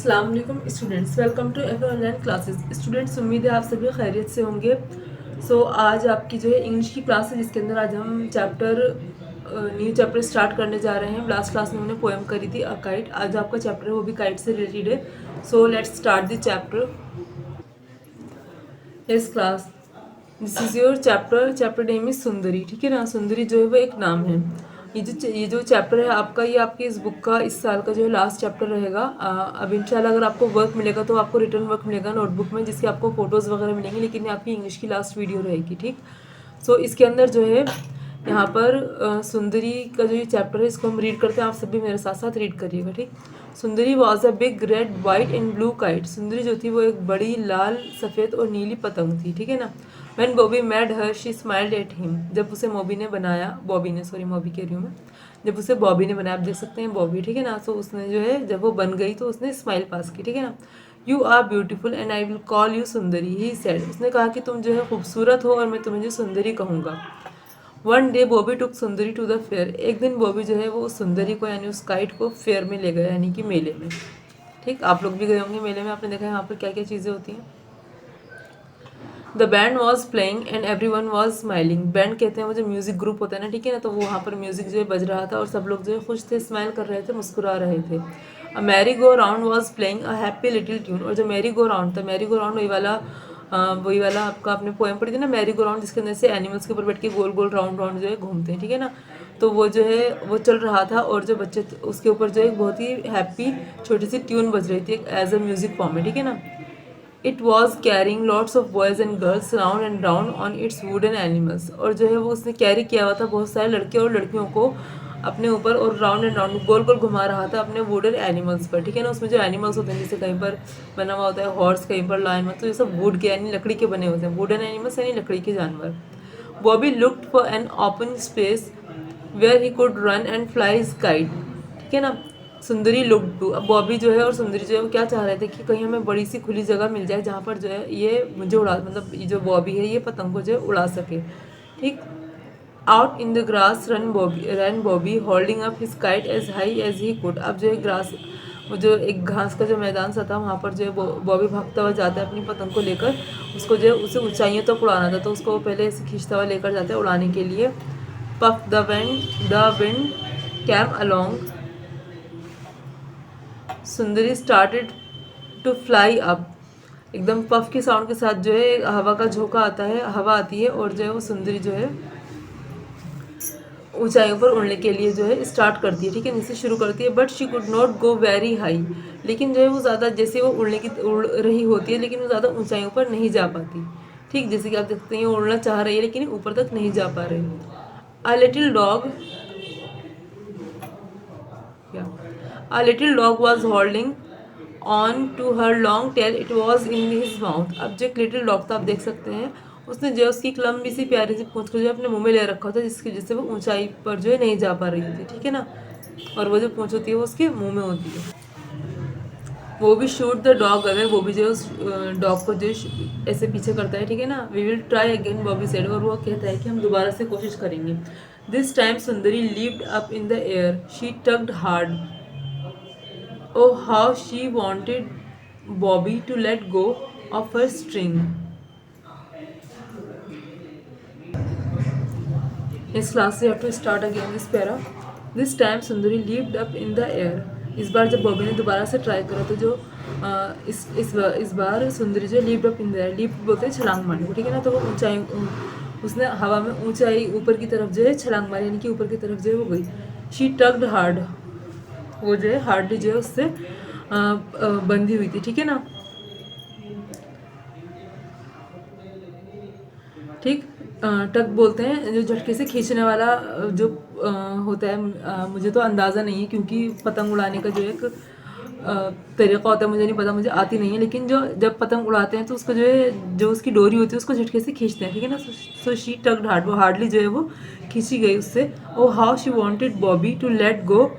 अस्सलाम वालेकुम students, welcome to F online classes. Students, उम्मीद है आप सभी खैरियत से होंगे। आज आपकी जो है इंग्लिश की क्लास है, जिसके अंदर आज हम न्यू चैप्टर स्टार्ट करने जा रहे हैं। लास्ट क्लास में हमने पोएम करी थी अ काइट। आज आपका चैप्टर है वो भी काइट से रिलेटेड है। Let's start the chapter. Yes class, this is your chapter name is सुंदरी। ठीक है ना, सुंदरी जो है वो एक नाम है। ये जो चैप्टर है आपका, ये आपके इस बुक का इस साल का जो है लास्ट चैप्टर रहेगा। अब इंशाल्लाह अगर आपको वर्क मिलेगा तो आपको रिटर्न वर्क मिलेगा नोटबुक में, जिसके आपको फोटोज़ वगैरह मिलेंगे, लेकिन ये आपकी इंग्लिश की लास्ट वीडियो रहेगी। ठीक, इसके अंदर जो है यहाँ पर सुंदरी का जो ये चैप्टर है, इसको हम रीड करते हैं। आप सभी मेरे साथ साथ रीड करिएगा। ठीक, सुंदरी was a big red white and blue kite. सुंदरी जो थी वो एक बड़ी लाल सफ़ेद और नीली पतंग थी। ठीक है ना। When Bobby made her she smiled at him. जब उसे मोबी ने बनाया, मॉबी कह रही हूँ मैं, जब उसे बॉबी ने बनाया, आप देख सकते हैं बॉबी। ठीक है ना। उसने जो है जब वो बन गई तो उसने स्माइल पास की। ठीक है ना। You are beautiful and I will call you Sundari, he said. उसने कहा कि तुम जो है खूबसूरत हो और मैं तुम्हें जो सुंदरी कहूँगा। One day Bobby took Sundari to the fair. एक दिन बॉबी जो है वो उस सुंदरी को यानी उस काइट को फेयर में ले गया, यानी कि मेले में। ठीक, आप लोग भी गए होंगे मेले में, आपने देखा है वहाँ पर क्या क्या चीज़ें होती हैं। The band was playing and every one was smiling. Band कहते हैं वो जो म्यूजिक ग्रुप होता है ना, ठीक है ना। तो वो वहाँ पर म्यूजिक जो है बज रहा था और सब लोग जो है खुश थे, स्माइल कर रहे थे, मुस्कुरा रहे थे। A merry go round was playing a happy little tune. और जो मैरी गो राउंड था, मैरी गो राउंड वही वाला आपका आपने पोएम पढ़ी थी ना, मैरी गो राउंड, जिसके अंदर से एनिमल्स के ऊपर बैठ के गोल गोल राउंड राउंड जो है घूमते हैं। ठीक है ना। तो वो जो है वो चल रहा था और जो बच्चे उसके ऊपर जो है बहुत ही हैप्पी छोटी सी ट्यून बज रही थी एज अ म्यूजिक फॉर्म में। ठीक है ना। It was carrying lots of boys and girls round and round on it's wooden animals. और जो है वो उसने कैरी किया हुआ था बहुत सारे लड़के और लड़कियों को अपने ऊपर, और राउंड एंड राउंड गोल गोल घुमा रहा था अपने वुडन एनिमल्स पर। ठीक है ना। उसमें जो एनिमल्स होते हैं, जैसे कहीं पर बना हुआ होता है हॉर्स, कहीं पर लायन, तो ये सब वुड के यानी लकड़ी के बने होते हैं। वुडन एनिमल्स यानी लकड़ी के जानवर। Bobby looked for an open space where he could run and fly his kite. ठीक है ना। सुंदरी लुक टू। अब बॉबी जो है और सुंदरी जो है वो क्या चाह रहे थे कि कहीं हमें बड़ी सी खुली जगह मिल जाए जहाँ पर जो है ये मुझे उड़ा, मतलब ये जो बॉबी है ये पतंग को जो है उड़ा सके। ठीक, out in the grass run Bobby holding up his kite as high as he could. अब जो है ग्रास, वो जो एक घास का जो मैदान सा था, वहाँ पर जो है बॉबी भागता हुआ जाता है अपनी पतंग को लेकर। उसको जो है उसे ऊंचाइयों तक उड़ाना था, तो उसको वो पहले ऐसे खींचता हुआ लेकर जाता है उड़ाने के लिए। Puff the wind came along. Sundari started to fly up. एकदम पफ के साउंड के साथ जो है हवा का झोंका आता है, हवा आती है, और जो है वो सुंदरी जो है ऊंचाइयों पर उड़ने के लिए जो है स्टार्ट करती है। ठीक है, नीचे शुरू करती है। But she could not go very high. लेकिन जो है वो ज़्यादा, जैसे वो उड़ रही होती है, लेकिन वो ज़्यादा ऊंचाइयों पर नहीं जा पाती। ठीक, जैसे कि आप देखते हैं उड़ना चाह रही है लेकिन ऊपर तक नहीं जा पा रही। A little dog A little dog was holding on to her long tail. It was in his mouth. अब जो एक लिटिल डॉग था, आप देख सकते हैं, उसने जो उसकी एक लंबी सी प्यारी सी पूंछ को जो अपने मुंह में ले रखा था, जिसकी वजह से वो ऊंचाई पर जो है नहीं जा पा रही थी। ठीक है ना। और वो जो पूंछ होती है वो उसके मुंह में होती है। वो भी शूट द डॉग अवे। वो भी जो उस डॉग को जो ऐसे पीछे करता है। ठीक है ना। We will try again, Bobby said. और वो कहता है कि हम दोबारा से कोशिश करेंगे। This time Sundari leaped up in the air. She tugged hard. Oh, how she wanted Bobby to let go of her string. Next class, we have to start again this para. This time Sundari leaped up in the air. इस बार जब बॉबी ने दोबारा से try करा तो जो इस बार सुंदरी जो leaped up in the air, leap बोलते हैं छलांग मारने को। ठीक है ना। तो वो ऊंचाई, उसने हवा में ऊंचाई ऊपर की तरफ जो है छलांग मारी, यानी कि ऊपर की तरफ जो है वो गई। She tugged hard. वो जो है हार्डली जो है उससे बंधी हुई थी। ठीक है ना। ठीक, टक बोलते हैं जो झटके से खींचने वाला जो होता है। मुझे तो अंदाज़ा नहीं है, क्योंकि पतंग उड़ाने का जो एक तरीका होता है मुझे नहीं पता, मुझे आती नहीं है। लेकिन जो जब पतंग उड़ाते हैं तो उसको जो है, जो उसकी डोरी होती है उसको झटके से खींचते हैं। ठीक है ना। So she talked hard. वो हार्डली जो है वो खींची गई उससे। Oh how she wanted Bobby to let go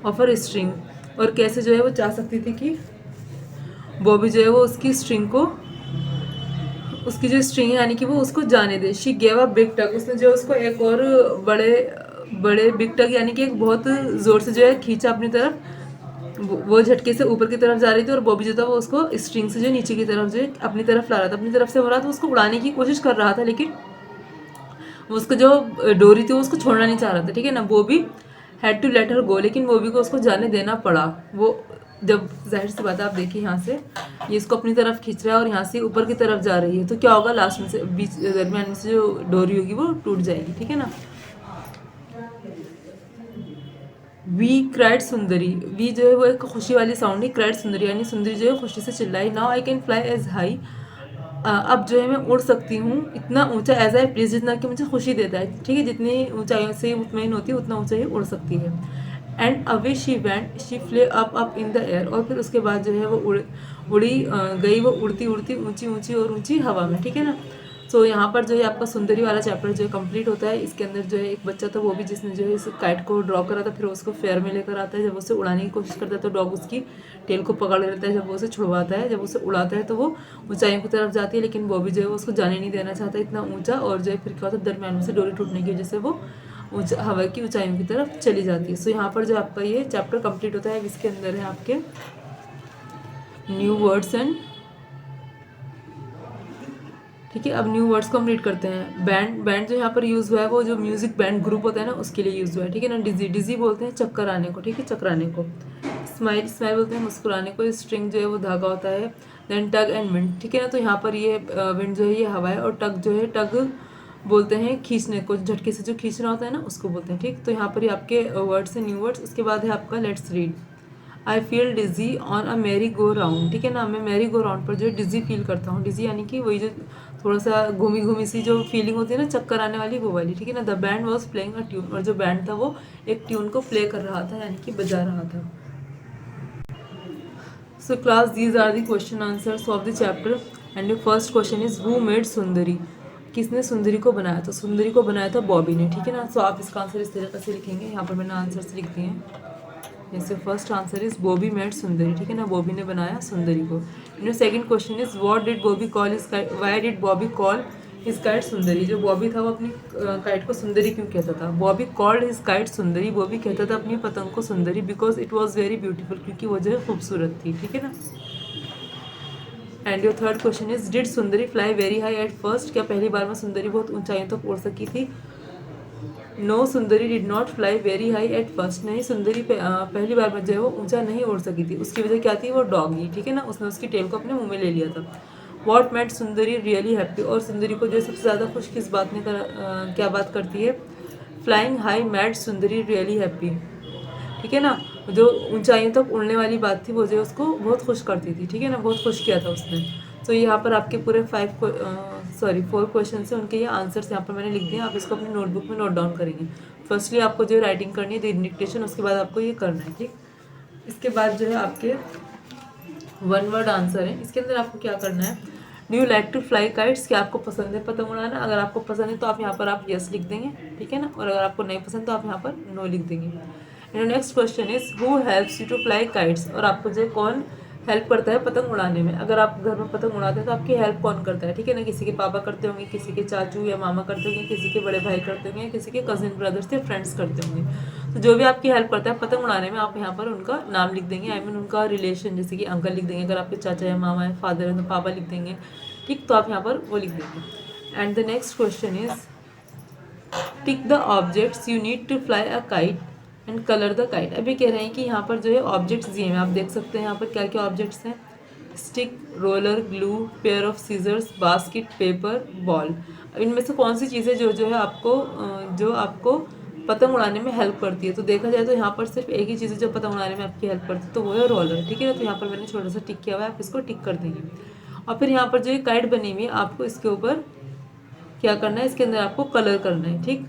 of her string. और कैसे जो है वो चाह सकती थी कि बॉबी जो है वो उसकी स्ट्रिंग को, उसकी जो स्ट्रिंग है यानी कि वो उसको जाने दे। शी गेव अ बिग टग। उसने जो उसको एक और बड़े बड़े बिग टग यानी कि एक बहुत ज़ोर से जो है खींचा अपनी तरफ। वो झटके से ऊपर की तरफ जा रही थी और बॉबी जो था वो उसको स्ट्रिंग से जो नीचे की तरफ जो है अपनी तरफ ला रहा था, अपनी तरफ से हो रहा था, उसको उड़ाने की कोशिश कर रहा था, लेकिन वो उसका जो डोरी थी वो उसको छोड़ना नहीं चाह रहा था, ठीक है ना। Bobby had to let her go, लेकिन बॉबी को उसको जाने देना पड़ा। वो जब जाहिर सी बात है, आप देखिए यहाँ से ये इसको अपनी तरफ खींच रहा है और यहाँ से ऊपर की तरफ जा रही है, तो क्या होगा, लास्ट में से बीच दरमियान में से जो डोरी होगी वो टूट जाएगी, ठीक है ना। वी क्राइड सुंदरी, वी जो है वो एक खुशी वाली साउंड है, क्राइड सुंदरी यानी सुंदरी जो है खुशी से चिल्लाई। Now I can fly as high, अब जो है मैं उड़ सकती हूँ इतना ऊंचा, एज आई प्लीज, जितना कि मुझे खुशी देता है, ठीक है। जितनी ऊंचाइयों से मुतमईन होती है उतना ऊंचा ही उड़ सकती है। And away she went, she Phule up in the air, और फिर उसके बाद जो है वो उड़ी गई, वो उड़ती उड़ती ऊंची ऊंची और ऊंची हवा में, ठीक है ना। सो यहाँ पर जो है आपका सुंदरी वाला चैप्टर जो है कंप्लीट होता है। इसके अंदर जो है एक बच्चा था, वो भी जिसने जो है इस काइट को ड्रॉ करा था, फिर उसको फेयर में लेकर आता है। जब उसे उड़ाने की कोशिश करता है तो डॉग उसकी टेल को पकड़ लेता है, जब वो उसे छुड़वाता है, जब उसे उड़ाता है तो वो ऊंचाइयों की तरफ जाती है, लेकिन बॉबी जो है वो उसको जाने नहीं देना चाहता इतना ऊंचा, और जो है फिर क्या होता है, दरमियान में से डोरी टूटने की वजह से वो हवा की ऊंचाइयों की तरफ चली जाती है। सो यहाँ पर जो आपका ये चैप्टर कंप्लीट होता है। इसके अंदर है आपके न्यू वर्ड्स एंड, ठीक है। अब न्यू वर्ड्स को हम रीड करते हैं। बैंड, बैंड जो यहाँ पर यूज़ हुआ है वो जो म्यूजिक बैंड ग्रुप होता है ना उसके लिए यूज़ हुआ है, ठीक है ना। डिजी, डिजी बोलते हैं चक्कर आने को, ठीक है, चक्राने को। स्माइल, स्माइल बोलते हैं मुस्कुराने को। स्ट्रिंग जो है वो धागा होता है। देन टग एंड विंड, ठीक है ना। तो यहाँ पर ये विंड जो है ये हवा है, और टग जो है, टग बोलते हैं खींचने को, झटके से जो खींचना होता है ना उसको बोलते हैं, ठीक। तो यहाँ पर ये आपके वर्ड्स हैं, न्यू वर्ड्स। उसके बाद है आपका let's read. I feel dizzy on a merry go round, ठीक है ना। मैं मैरी गो राउंड पर जो है डिजी फील करता हूँ। डिजी यानी कि वही जो थोड़ा सा घूमी घूमी सी जो फीलिंग होती है ना, चक्कर आने वाली, वो वाली, ठीक है ना। The band was playing a tune, और जो बैंड था वो एक ट्यून को प्ले कर रहा था, यानी कि बजा रहा था। So class, these are the question answers of the chapter. And your first question is who made Sundari, किसने सुंदरी को बनाया? तो सुंदरी को बनाया था बॉबी ने, ठीक है ना। सो आप इसका आंसर इस तरीके से लिखेंगे, यहाँ पर मैंने आंसर्स लिख दिए हैं। जैसे first answer is Bobby made सुंदरी, ठीक है ना, बॉबी ने बनाया सुंदरी को। In second question is what did Bobby call his kite, why did Bobby call his kite सुंदरी। जो बॉबी था वो अपनी काइट को सुंदरी क्यों कहता था? बॉबी कॉल्ड हिज काइट सुंदरी, बॉबी कहता था अपनी पतंग को Sundari, because it was very beautiful, क्योंकि वो जो है खूबसूरत थी, ठीक है ना। And your third question is did Sundari fly very high at first, क्या पहली बार में सुंदरी बहुत ऊंचाइयों तक उड़ सकी थी? No, Sundari did not fly very high at first, नहीं, सुंदरी पहली बार में जो है वो ऊंचा नहीं उड़ सकी थी। उसकी वजह क्या थी? वो डॉगी, ठीक है ना, उसने उसकी टेल को अपने मुंह में ले लिया था। What made Sundari really happy, और सुंदरी को जो सबसे ज़्यादा खुश किस बात ने क्या बात करती है? फ्लाइंग हाई मेड सुंदरी रियली हैप्पी, ठीक है ना। जो ऊंचाइयों तक उड़ने वाली बात थी वो जो उसको बहुत खुश करती थी, ठीक है ना, बहुत खुश किया था उसने। तो यहाँ पर आपके पूरे 4 क्वेश्चन है, उनके ये आंसर्स यहाँ पर मैंने लिख दिए। आप इसको अपनी नोटबुक में नोट डाउन करेंगे। फर्स्टली आपको जो राइटिंग करनी है, रीडिंग डिक्टेशन, उसके बाद आपको ये करना है, ठीक। इसके बाद जो है आपके 1 वर्ड आंसर है। इसके अंदर आपको क्या करना है? Do you like to fly kites, क्या आपको पसंद है पतंग उड़ाना? अगर आपको पसंद है तो आप यहाँ पर आप यस लिख देंगे, ठीक है ना, और अगर आपको नहीं पसंद तो आप यहाँ पर नो लिख देंगे। And next question is who helps you to fly kites, और आपको जो कौन हेल्प करता है पतंग उड़ाने में? अगर आप घर में पतंग उड़ाते हैं तो आपकी हेल्प कौन करता है, ठीक है ना। किसी के पापा करते होंगे, किसी के चाचू या मामा करते होंगे, किसी के बड़े भाई करते होंगे, किसी के कजिन ब्रदर्स या फ्रेंड्स करते होंगे। तो जो भी आपकी हेल्प करता है पतंग उड़ाने में, आप यहाँ पर उनका नाम लिख देंगे, आई मीन उनका रिलेशन, जैसे कि अंकल लिख देंगे, अगर आपके चाचा या मामा या फादर है तो पापा लिख देंगे, ठीक। तो आप यहाँ पर वो लिख देंगे। And the next question is tick the objects you need to fly a kite and colour the kite. अभी कह रहे हैं कि यहाँ पर जो है ऑब्जेक्ट्स दिए हैं, आप देख सकते हैं यहाँ पर क्या क्या ऑब्जेक्ट्स हैं। Stick, roller, glue, pair of scissors, basket, paper, ball. इनमें से कौन सी चीज़ें जो है आपको पतंग उड़ाने में हेल्प करती है? तो देखा जाए तो यहाँ पर सिर्फ एक ही चीज़ है जो पतंग उड़ाने में आपकी हेल्प करती है, तो वो है रोलर, ठीक है ना। तो यहाँ पर मैंने छोटा सा टिक किया हुआ है, आप इसको टिक कर देंगे। और फिर यहाँ पर जो ये काइट बनी हुई है, आपको इसके ऊपर क्या करना है? इसके अंदर आपको कलर करना है, ठीक।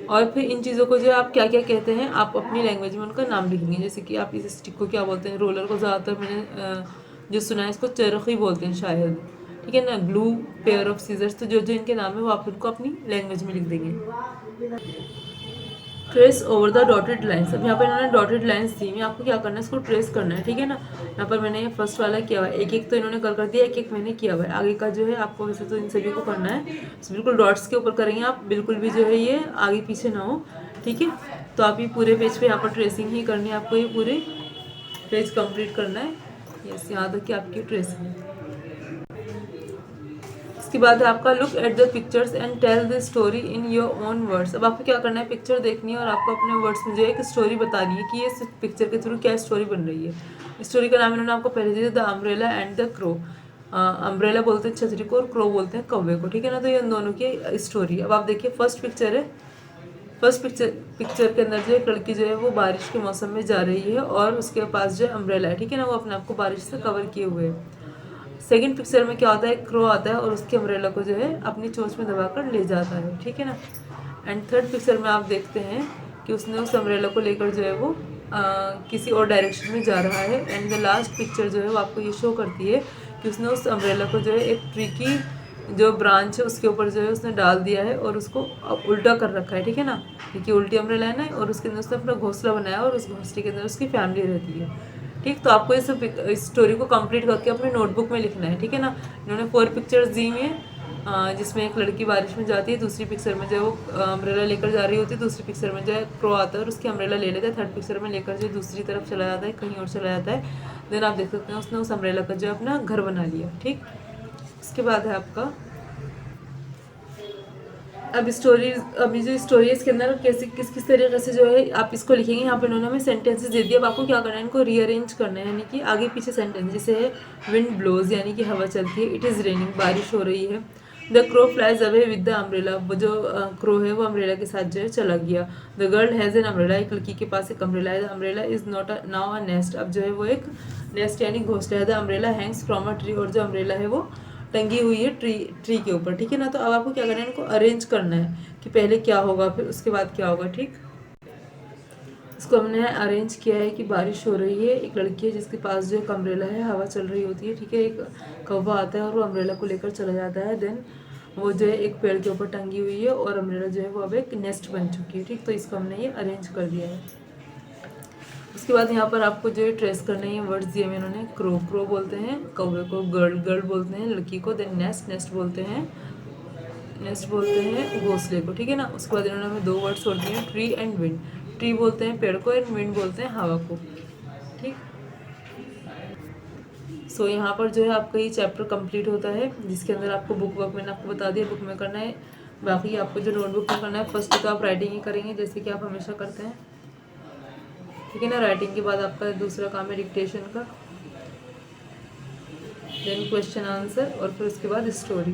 और फिर इन चीज़ों को जो आप क्या क्या कहते हैं, आप अपनी लैंग्वेज में उनका नाम लिखेंगे। जैसे कि आप इस स्टिक को क्या बोलते हैं? रोलर को ज़्यादातर मैंने जो सुना है इसको चरखी बोलते हैं शायद, ठीक है ना। ग्लू, पेयर ऑफ सीजर्स, तो जो जो इनके नाम है वो आप उनको अपनी लैंग्वेज में लिख देंगे। Trace over the dotted lines, अब यहाँ पर इन्होंने डॉटेड लाइन्स दी है, आपको क्या करना है? इसको ट्रेस करना है, ठीक है ना। यहाँ पर मैंने फर्स्ट वाला किया हुआ है, एक एक तो इन्होंने कर दिया, एक एक मैंने किया हुआ है। आगे का जो है आपको वैसे तो इन सभी को करना है, बिल्कुल डॉट्स के ऊपर करेंगे आप, बिल्कुल भी जो है ये आगे पीछे ना हो, ठीक है। तो आप ये पूरे पेज पे यहाँ पर ट्रेसिंग ही करनी है आपको, ये पूरे पेज कंप्लीट करना है। यस, यहाँ तक कि आपकी ट्रेसिंग है। इसके बाद है आपका look at the pictures and tell the story in your own words. अब आपको क्या करना है, पिक्चर देखनी है और आपको अपने वर्ड्स में जो है एक स्टोरी बतानी है कि ये पिक्चर के थ्रू क्या स्टोरी बन रही है। स्टोरी का नाम इन्होंने आपको पहले दिया, the umbrella and the crow. Umbrella बोलते हैं छतरी को और क्रो बोलते हैं कौवे को, ठीक है ना। तो ये इन दोनों की स्टोरी। अब आप देखिए फर्स्ट पिक्चर है। फर्स्ट पिक्चर के अंदर जो एक लड़की जो है वो बारिश के मौसम में जा रही है और उसके पास जो है अम्ब्रेला है, ठीक है ना, वो अपने आप को बारिश से कवर किए हुए है। सेकंड पिक्चर में क्या होता है, क्रो आता है और उसके अम्ब्रेला को जो है अपनी चोंच में दबाकर ले जाता है, ठीक है ना। एंड थर्ड पिक्चर में आप देखते हैं कि उसने उस अम्ब्रेला को लेकर जो है वो किसी और डायरेक्शन में जा रहा है। एंड द लास्ट पिक्चर जो है वो आपको ये शो करती है कि उसने उस अम्ब्रेला को जो है एक ट्री की जो ब्रांच है उसके ऊपर जो है उसने डाल दिया है और उसको उल्टा कर रखा है, ठीक है ना। देखिए उल्टी अम्ब्रेला है ना, और उसके अंदर उसने अपना घोंसला बनाया और उस घोंसले के अंदर उसकी फैमिली रहती है, ठीक। तो आपको इस स्टोरी को कंप्लीट करके अपनी नोटबुक में लिखना है, ठीक है ना। इन्होंने 4 पिक्चर्स दी हुई हैं, जिसमें एक लड़की बारिश में जाती है, दूसरी पिक्चर में जो है वो अम्ब्रेला लेकर जा रही होती है, दूसरी पिक्चर में जो है क्रो आता है और उसकी अम्ब्रेला ले लेता है, थर्ड पिक्चर में लेकर जो दूसरी तरफ चला जाता है, कहीं और चला जाता है। देन आप देख सकते हैं उसने उस अम्ब्रेला का जो है अपना घर बना लिया, ठीक। उसके बाद है आपका अब अभी जो स्टोरी है इसके अंदर कैसे किस तरीके से जो है आप इसको लिखेंगे। यहाँ पे इन्होंने हमें सेंटेंसेस दे दिए। अब आपको क्या करना है, इनको रीअरेंज करना है, यानी कि आगे पीछे सेंटेंस। जैसे है विंड ब्लोज, यानी कि हवा चलती है। इट इज़ रेनिंग, बारिश हो रही है। The crow flies away with the umbrella, वो जो क्रो है वो अम्ब्रेला के साथ जो है चला गया। The girl has an umbrella, एक लड़की के पास एक अम्ब्रेला है। The umbrella is not now a nest, अब जो है वो एक नेस्ट यानी घोंसला है। The umbrella Hanks from a tree, और जो अम्ब्रेला है वो टंगी हुई है ट्री के ऊपर, ठीक है ना। तो अब आपको क्या करना है, इनको अरेंज करना है कि पहले क्या होगा फिर उसके बाद क्या होगा, ठीक। इसको हमने अरेंज किया है कि बारिश हो रही है, एक लड़की है जिसके पास जो एक अम्ब्रेला है, हवा चल रही होती है, ठीक है। एक कौवा आता है और वो अम्ब्रेला को लेकर चला जाता है। देन वो जो है एक पेड़ के ऊपर टंगी हुई है और अम्ब्रेला जो है वो अब एक नेस्ट बन चुकी है, ठीक। तो इसको हमने ये अरेंज कर दिया है। उसके बाद यहाँ पर आपको जो है ट्रेस करने हैं वर्ड्स दिए हैं इन्होंने। क्रो बोलते हैं कौवे को, गर्ल बोलते हैं लड़की को। देन नेस्ट बोलते हैं घोंसले को, ठीक है ना। उसके बाद इन्होंने हमें 2 वर्ड्स और दिए हैं, ट्री एंड विंड। ट्री बोलते हैं पेड़ को एंड विंड बोलते हैं हवा को, ठीक। सो यहाँ पर जो है आपका ये चैप्टर कंप्लीट होता है, जिसके अंदर आपको बुक वर्क मैंने आपको बता दिया, बुक में करना है। बाकी आपको जो नोटबुक में करना है, फर्स्ट तो आप राइटिंग ही करेंगे जैसे कि आप हमेशा करते हैं, ठीक है ना। राइटिंग के बाद आपका दूसरा काम है डिक्टेशन का, देन क्वेश्चन आंसर और फिर उसके बाद स्टोरी,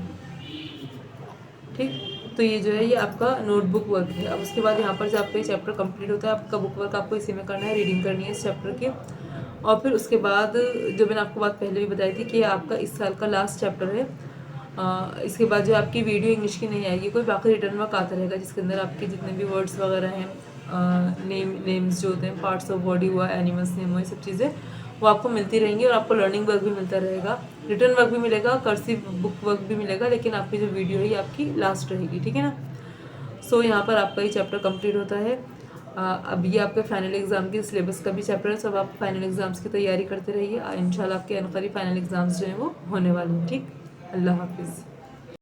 ठीक। तो ये जो है ये आपका नोटबुक वर्क है। अब उसके बाद यहाँ पर जो आपका ये चैप्टर कंप्लीट होता है, आपका बुक वर्क आपको इसी में करना है, रीडिंग करनी है इस चैप्टर की। और फिर उसके बाद जो मैंने आपको बात पहले भी बताई थी कि आपका इस साल का लास्ट चैप्टर है। इसके बाद जो आपकी वीडियो इंग्लिश की नहीं आएगी कोई, बाकी रिटर्न वर्क आता रहेगा, जिसके अंदर आपके जितने भी वर्ड्स वगैरह हैं, नेम्स जो होते हैं, पार्ट्स ऑफ बॉडी हुआ, एनिमल्स नेम हुआ, ये सब चीज़ें वो आपको मिलती रहेंगी। और आपको लर्निंग वर्क भी मिलता रहेगा, रिटर्न वर्क भी मिलेगा, कर्सिव बुक वर्क भी मिलेगा, लेकिन आपकी जो वीडियो है ये आपकी लास्ट रहेगी, ठीक है ना। सो यहाँ पर आपका ये चैप्टर कंप्लीट होता है। अब ये आपके फाइनल एग्जाम की सिलेबस का भी चैप्टर है, सब आप फाइनल एग्जाम्स की तैयारी करते रहिए। इंशाल्लाह आपके अनकरीब फाइनल एग्जाम्स जो हैं वो होने वाले हैं, ठीक। अल्लाह हाफिज़।